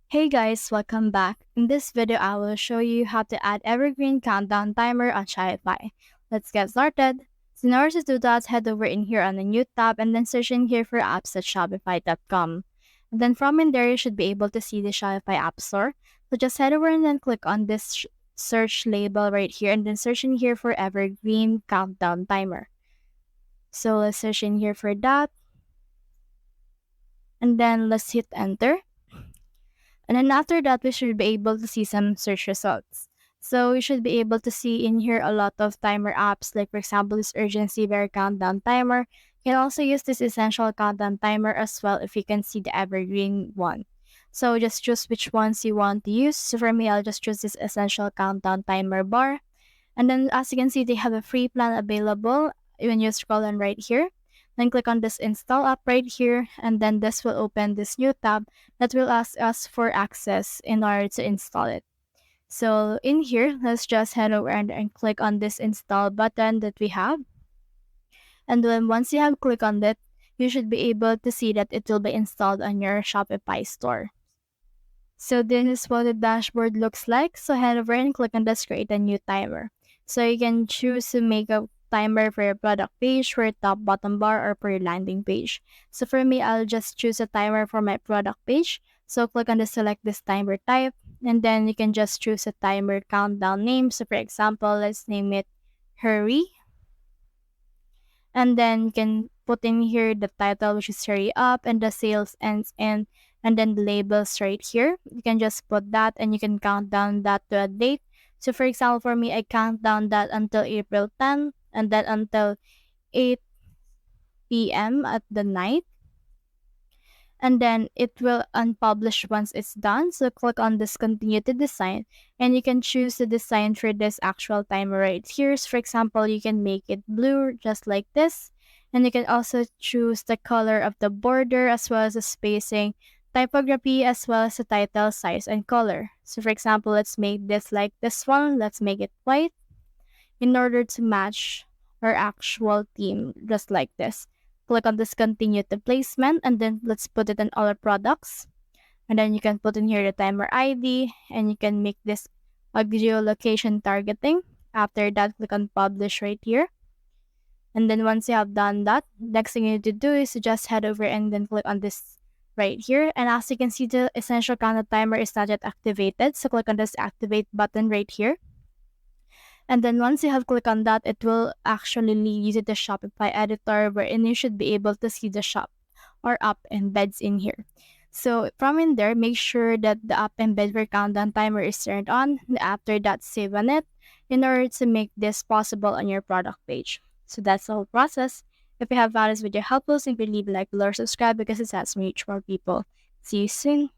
Hey guys, welcome back. In this video, I will show you how to add Evergreen countdown timer on Shopify. Let's get started. So in order to do that, head over in here on the new tab and then search in here for apps at shopify.com. And then from in there, you should be able to see the Shopify App Store. So just head over and then click on this search label right here and then search in here for Evergreen countdown timer. So let's search in here for that. And then let's hit enter. And then after that, we should be able to see some search results. So we should be able to see in here a lot of timer apps, like for example, this urgency bear countdown timer. You can also use this essential countdown timer as well if you can see the evergreen one. So just choose which ones you want to use. So for me, I'll just choose this essential countdown timer bar. And then as you can see, they have a free plan available when you scroll on right here. Then click on this install app right here, and then this will open this new tab that will ask us for access in order to install it. So in here, let's just head over and click on this install button that we have. And then once you have clicked on it, you should be able to see that it will be installed on your Shopify store. So this is what the dashboard looks like. So head over and click on this create a new timer. So you can choose to make a timer for your product page, for your top bottom bar, or for your landing page. So for me, I'll just choose a timer for my product page. So click on the select this timer type, and then you can just choose a timer countdown name. So for example, let's name it hurry. And then you can put in here the title, which is hurry up, and the sales ends in, and then the labels right here. You can just put that and you can count down that to a date. So for example, for me, I count down that until April 10 and then until 8 p.m. at the night. And then it will unpublish once it's done. So click on this continue to design and you can choose the design for this actual timer right here. So for example, you can make it blue just like this. And you can also choose the color of the border as well as the spacing, typography, as well as the title size and color. So for example, let's make this like this one. Let's make it white in order to match our actual theme just like this. Click on this continue to placement and then let's put it in all our products. And then you can put in here the timer ID and you can make this a geolocation targeting. After that, click on publish right here. And then once you have done that, next thing you need to do is to just head over and then click on this right here. And as you can see, the essential countdown timer is not yet activated. So click on this activate button right here. And then once you have clicked on that, it will actually lead you to the Shopify editor wherein you should be able to see the shop or app embeds in here. So from in there, make sure that the app embed for countdown timer is turned on. And after that, save on it in order to make this possible on your product page. So that's the whole process. If you have found this video helpful, simply leave a like below or subscribe because it helps me reach more people. See you soon.